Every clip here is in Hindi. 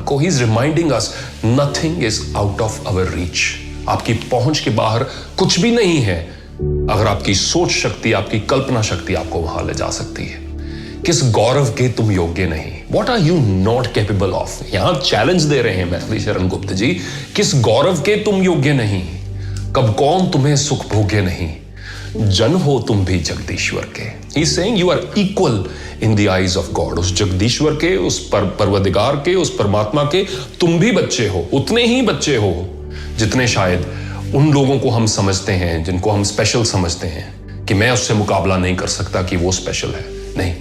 को। He is reminding us nothing is out of our reach. आपकी पहुंच के बाहर कुछ भी नहीं है अगर आपकी सोच शक्ति, आपकी कल्पना शक्ति आपको वहां ले जा सकती है। किस गौरव के तुम योग्य नहीं, what are you not capable of. यहां चैलेंज दे रहे हैं मैथिली शरण गुप्त जी, किस गौरव के तुम योग्य नहीं, कब कौन तुम्हें सुख भोग्य नहीं, जन हो तुम भी जगदीश्वर के। He is saying you are equal in the eyes of God. उस जगदीश्वर के, उस परवदिगार के, उस परमात्मा के तुम भी बच्चे हो, उतने ही बच्चे हो जितने शायद उन लोगों को हम समझते हैं, जिनको हम स्पेशल समझते हैं कि मैं उससे मुकाबला नहीं कर सकता, कि वो स्पेशल है। नहीं,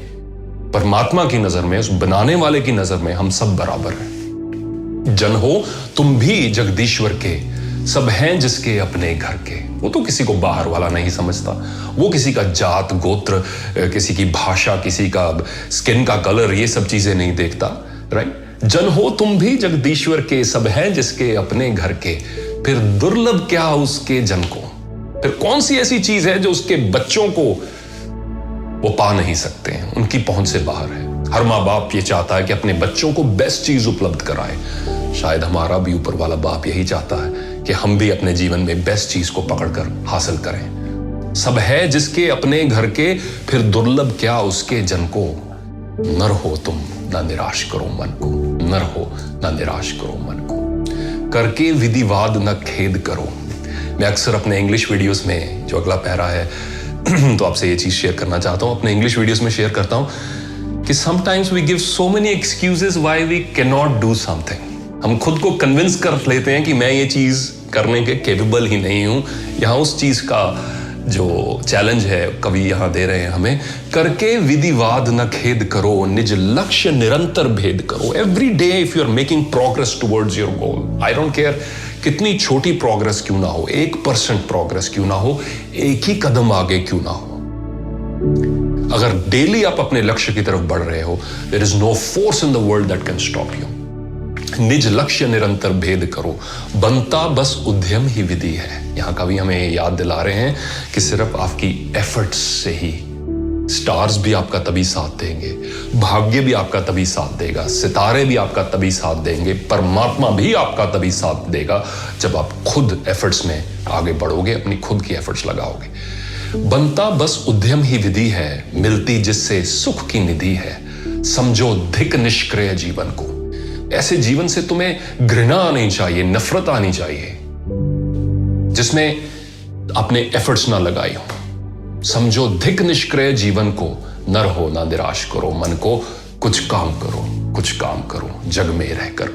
परमात्मा की नजर में, उस बनाने वाले की नजर में हम सब बराबर हैं। जन हो तुम भी जगदीश्वर के, सब हैं जिसके अपने घर के। वो तो किसी को बाहर वाला नहीं समझता, वो किसी का जात गोत्र, किसी की भाषा, किसी का स्किन का कलर, ये सब चीजें नहीं देखता। राइट, जन हो तुम भी जगदीश्वर के, सब हैं जिसके अपने घर के, फिर दुर्लभ क्या उसके जन को। फिर कौन सी ऐसी चीज है जो उसके बच्चों को वो पा नहीं सकते हैं, उनकी पहुंच से बाहर है। हर माँ बाप ये चाहता है कि अपने बच्चों को बेस्ट चीज उपलब्ध कराए। शायद हमारा भी ऊपर वाला बाप यही चाहता है कि हम भी अपने जीवन में बेस्ट चीज को पकड़कर हासिल करें। सब है जिसके अपने घर के, फिर दुर्लभ क्या उसके जन को। नर हो तुम ना निराश करो मन को, नर हो ना निराश करो मन को, करके विधिवाद न खेद करो। मैं अक्सर अपने इंग्लिश वीडियोस में, जो अगला पैरा है तो आपसे ये चीज शेयर करना चाहता हूं, अपने इंग्लिश वीडियोस में शेयर करता हूं कि sometimes we give so many excuses why we can not do something. हम खुद को कन्विंस कर लेते हैं कि मैं ये चीज करने के कैपेबल ही नहीं हूं। यहां उस चीज का जो चैलेंज है कवि यहां दे रहे हैं हमें, करके विधिवाद न खेद करो, निज लक्ष्य निरंतर भेद करो। Every day if you are making progress towards your goal, I don't care कितनी छोटी प्रोग्रेस क्यों ना हो, 1% प्रोग्रेस क्यों ना हो, एक ही कदम आगे क्यों ना हो, अगर डेली आप अपने लक्ष्य की तरफ बढ़ रहे हो, there is no force in the world that can stop you. निज लक्ष्य निरंतर भेद करो, बनता बस उद्यम ही विधि है। यहां कवि हमें याद दिला रहे हैं कि सिर्फ आपकी एफर्ट्स से ही स्टार्स भी आपका तभी साथ देंगे, भाग्य भी आपका तभी साथ देगा, सितारे भी आपका तभी साथ देंगे, परमात्मा भी आपका तभी साथ देगा जब आप खुद एफर्ट्स में आगे बढ़ोगे, अपनी खुद की एफर्ट्स लगाओगे। बनता बस उद्यम ही विधि है, मिलती जिससे सुख की निधि है, समझो धिक निष्क्रिय जीवन को। ऐसे जीवन से तुम्हें घृणा आनी चाहिए, नफरत आनी चाहिए, जिसमें आपने एफर्ट्स ना लगाई हो। समझो धिक निष्क्रिय जीवन को, नर हो ना निराश करो मन को, कुछ काम करो, कुछ काम करो, जग में रहकर।